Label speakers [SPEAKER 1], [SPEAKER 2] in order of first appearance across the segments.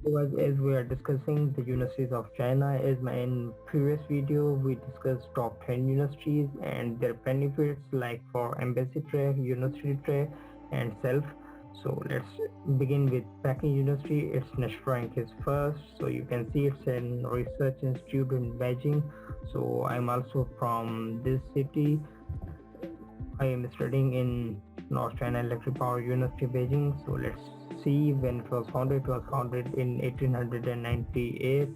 [SPEAKER 1] As we are discussing the universities of China, as in previous video we discussed top 10 universities and their benefits, like for embassy track, university track, and self. So let's begin with Peking University. Its national rank is first, so you can see it's a research institute in Beijing. So I'm also from this city. I am studying in North China Electric Power University, Beijing. So let's see when it was founded. It was founded in 1898.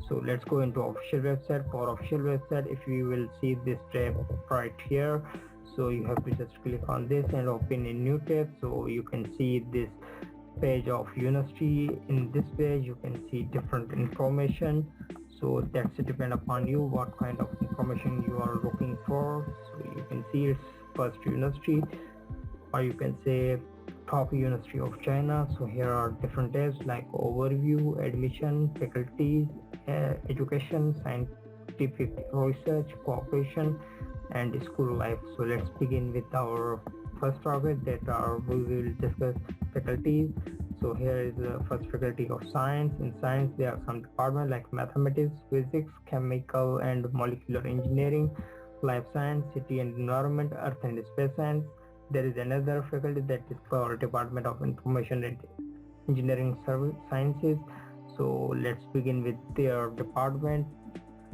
[SPEAKER 1] So let's go into official website. For official website, if you will see this tab right here, so you have to just click on this and open a new tab. So you can see this page of university. In this page you can see different information, so that's depend upon you what kind of information you are looking for. So you can see it's first university, or you can say top university of China. So here are different tabs like overview, admission, faculties, education, scientific research, cooperation, and school life. So let's begin with our first topic, that are we will discuss faculties. So here is the first faculty of science. In science there are some departments like mathematics, physics, chemical and molecular engineering, life science, city and environment, earth and space science. There is another faculty that is for department of information and engineering sciences. So let's begin with their department.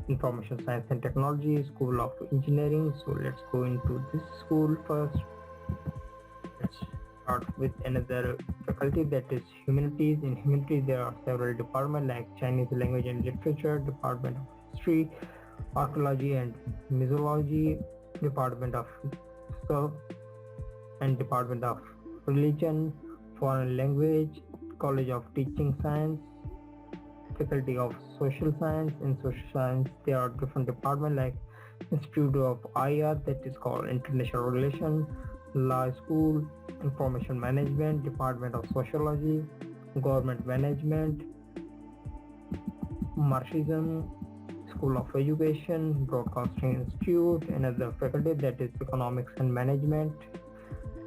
[SPEAKER 1] Information science and technology, school of engineering. So let's go into this school first. Let's start with another faculty, that is humanities. In humanities there are several departments like Chinese language and literature, department of history, archaeology and mythology, department of stuff and department of religion, foreign language, college of teaching science, faculty of social science. In social science there are different departments like institute of IR, that is called international relations, law school, information management, department of sociology, government management, Marxism, school of education, broadcasting institute. Another faculty that is economics and management,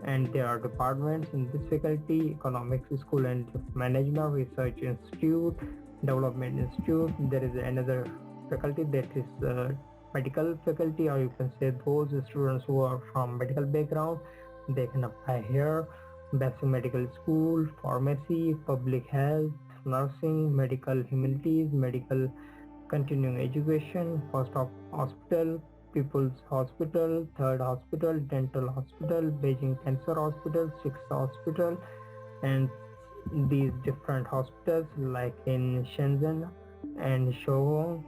[SPEAKER 1] and there are departments in this faculty: economics school and management, research institute, development institute. There is another faculty that is medical faculty, or you can say those students who are from medical background, they can apply here. Basic medical school, pharmacy, public health, nursing, medical humanities, medical continuing education, first hospital, People's Hospital, Third Hospital, Dental Hospital, Beijing Cancer Hospital, Sixth Hospital, and these different hospitals like in Shenzhen and Shohong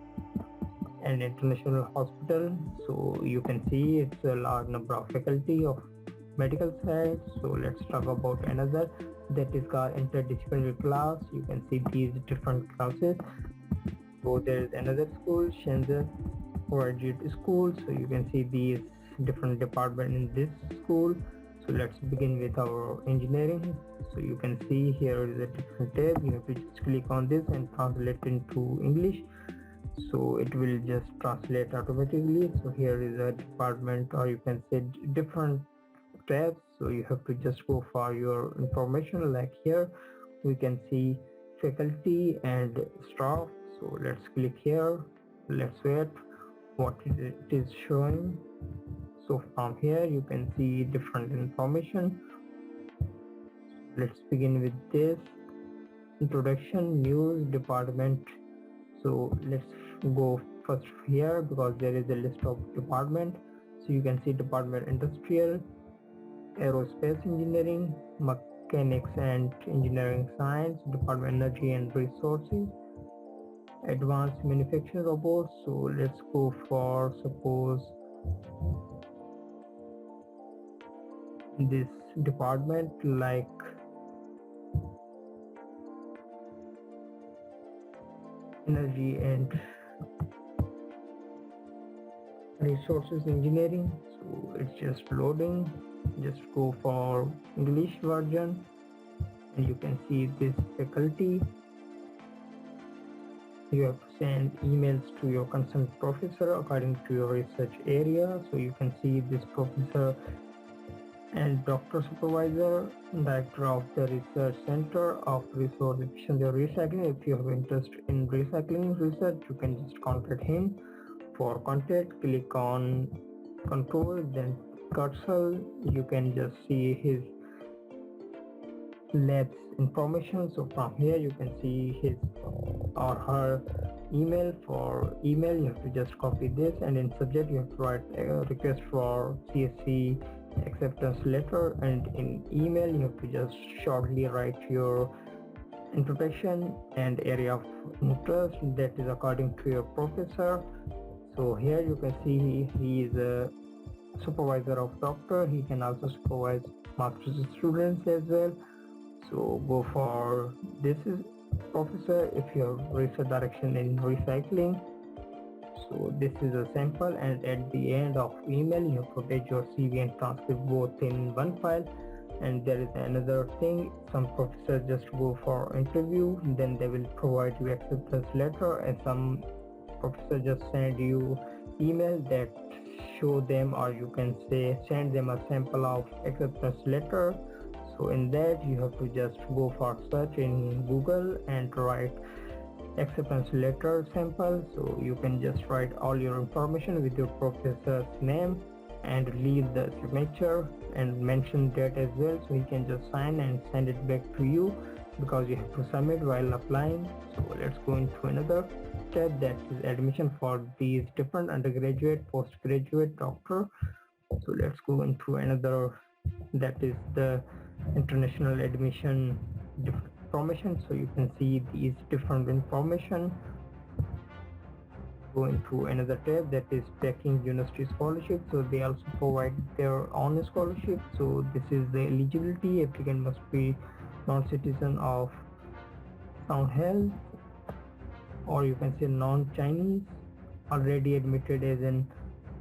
[SPEAKER 1] and International Hospital. So you can see it's a large number of faculty of medical side. So let's talk about another, that is called interdisciplinary class. You can see these different classes. So there is another school, Shenzhen graduate school. So you can see these different departments in this school. So let's begin with our engineering. So you can see here is a different tab. You have to just click on this and translate into English. So it will just translate automatically. So here is a department, or you can say different tabs. So you have to just go for your information. Like here we can see faculty and staff. So let's click here. Let's wait what it is showing. So from here you can see different information. Let's begin with this introduction, news, department. So let's go first here because there is a list of department. So you can see department industrial, aerospace engineering, mechanics and engineering science, department energy and resources, advanced manufacturing robots. So let's go for suppose this department like energy and resources engineering. So it's just loading. Just go for English version and you can see this faculty. You have to send emails to your concerned professor according to your research area. So you can see this professor and Dr. Supervisor, Director of the Research Center of Resource Efficiency or Recycling. If you have interest in recycling research, you can just contact him. For contact, click on control, then cursor. You can just see his labs information. So from here you can see his or her email. For email you have to just copy this, and in subject you have to write a request for CSC acceptance letter, and in email you have to just shortly write your introduction and area of interest that is according to your professor. So here you can see he is a supervisor of doctor. He can also supervise master's students as well. So go for this is professor if you have research direction in recycling. So this is a sample, and at the end of email you have to attach your CV and transcript both in one file. And there is another thing, some professors just go for interview, then they will provide you acceptance letter, and some professors just send you email that show them, or you can say send them a sample of acceptance letter. So in that you have to just go for search in Google and write acceptance letter sample. So you can just write all your information with your professor's name and leave the signature and mention that as well, so he can just sign and send it back to you, because you have to submit while applying. So let's go into another step, that is admission for these different undergraduate, postgraduate, doctor. So let's go into another, that is the international admission information. So you can see these different information. Go into another tab, that is Peking University scholarship. So they also provide their own scholarship. So this is the eligibility. Applicant must be non-citizen of sound health, or you can say non-Chinese, already admitted as an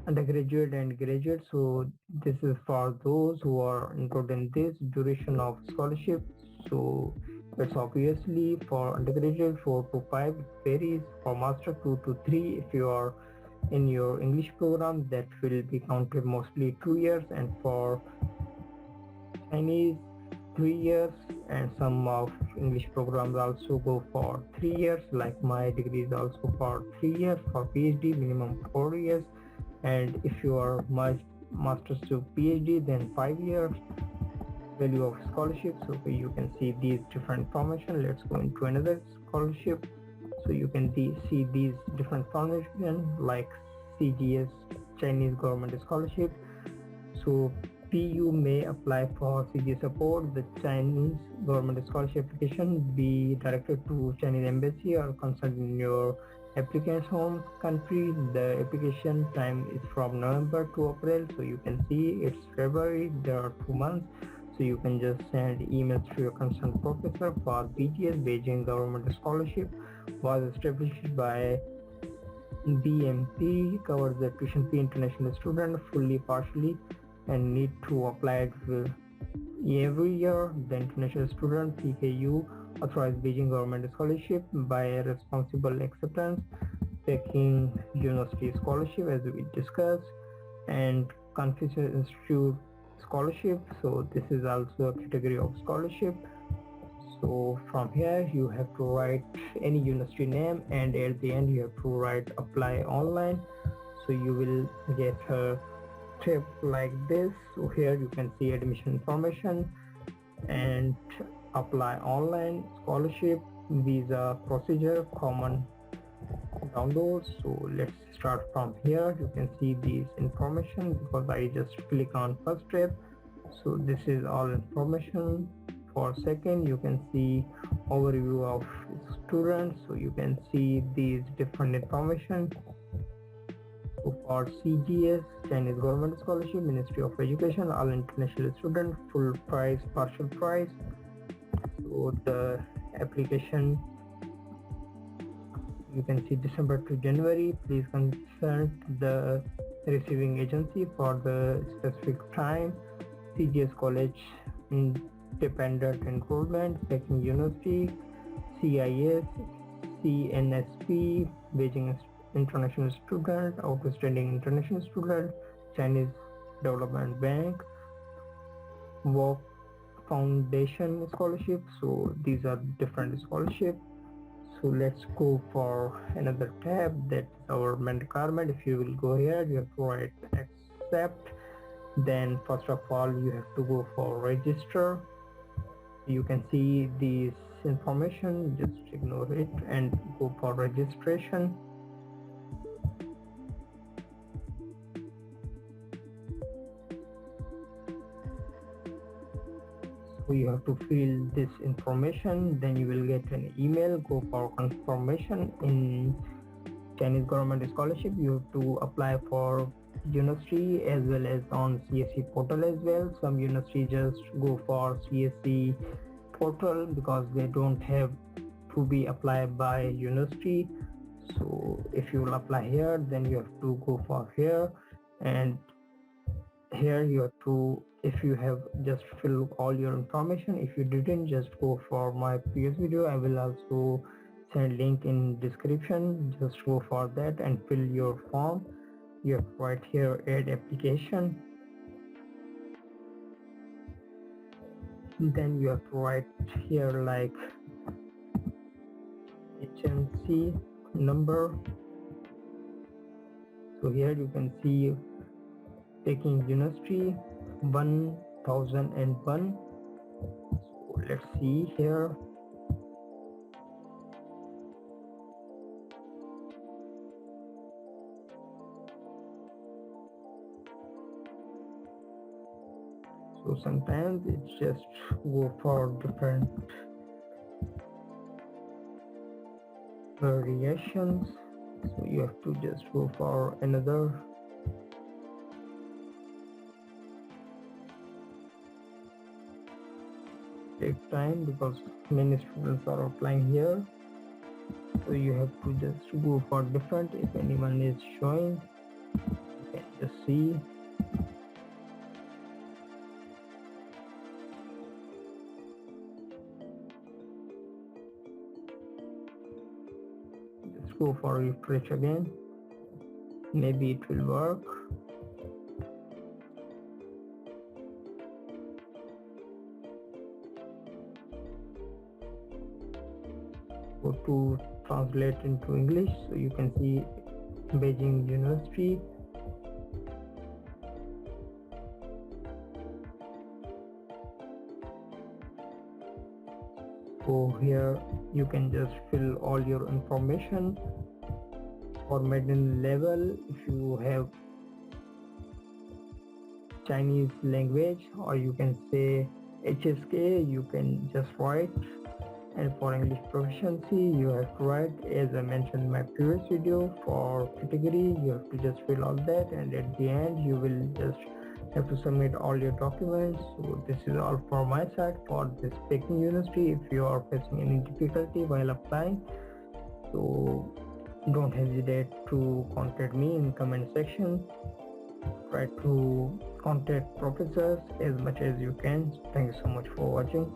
[SPEAKER 1] undergraduate and graduate. So this is for those who are included in this duration of scholarship. So it's obviously for undergraduate 4 to 5, it varies. For master 2 to 3. If you are in your English program, that will be counted mostly 2 years, and for Chinese 3 years, and some of English programs also go for 3 years, like my degree is also for 3 years. For PhD minimum 4 years, and if you are master's to PhD, then 5 years. Value of scholarship, so you can see these different information. Let's go into another scholarship. So you can see these different information like CGS, Chinese government scholarship. So PU may apply for CGS support. The Chinese government scholarship application be directed to Chinese embassy or concerned in your applicant's home country. The application time is from November to April. So you can see it's February, there are 2 months. So you can just send emails to your concerned professor. For BGS, Beijing Government Scholarship was established by BMP, covers the tuition fee international student fully, partially, and need to apply it every year. The international student PKU authorized Beijing Government Scholarship by a responsible acceptance. Peking University Scholarship, as we discussed, and Confucius Institute Scholarship. So this is also a category of scholarship. So from here you have to write any university name, and at the end you have to write apply online. So you will get a tab like this. So here you can see admission information and apply online, scholarship, visa procedure, common downloads. So let's start from here. You can see these information because I just click on first tab. So this is all information. For second, you can see overview of students. So you can see these different information. So for CGS, Chinese Government Scholarship, Ministry of Education, all international students, full price, partial price. So the application, you can see December to January. Please consult the receiving agency for the specific time. CGS College Independent Enrollment, Peking University, CIS, CNSP, Beijing International Student, Outstanding International Student, Chinese Development Bank, work foundation scholarship. So these are different scholarships. So let's go for another tab, that is our main requirement. If you will go here, you have to write accept. Then first of all you have to go for register. You can see this information, just ignore it and go for registration. So you have to fill this information, then you will get an email. Go for confirmation. In Chinese government scholarship, you have to apply for university as well as on CSE portal as well. Some university just go for CSE portal because they don't have to be applied by university. So if you will apply here, then you have to go for here, and here you have to, if you have just fill all your information. If you didn't, just go for my previous video. I will also send link in description. Just go for that and fill your form. You have to write here add application, then you have to write here like HMC number. So here you can see Peking University 1001. So let's see here. So sometimes it's just go for different variations. So you have to just go for another. Take time because many students are applying here. So you have to just go for different. If anyone is showing, you can just see. Just go for refresh again. Maybe it will work. Go to translate into English. So you can see Beijing University. So here you can just fill all your information. For maiden level, if you have Chinese language, or you can say HSK, you can just write. And for English proficiency, you have to write, as I mentioned in my previous video. For category, you have to just fill all that, and at the end you will just have to submit all your documents. So this is all from my side for this Peking University. If you are facing any difficulty while applying, so don't hesitate to contact me in comment section. Try to contact professors as much as you can. Thank you so much for watching.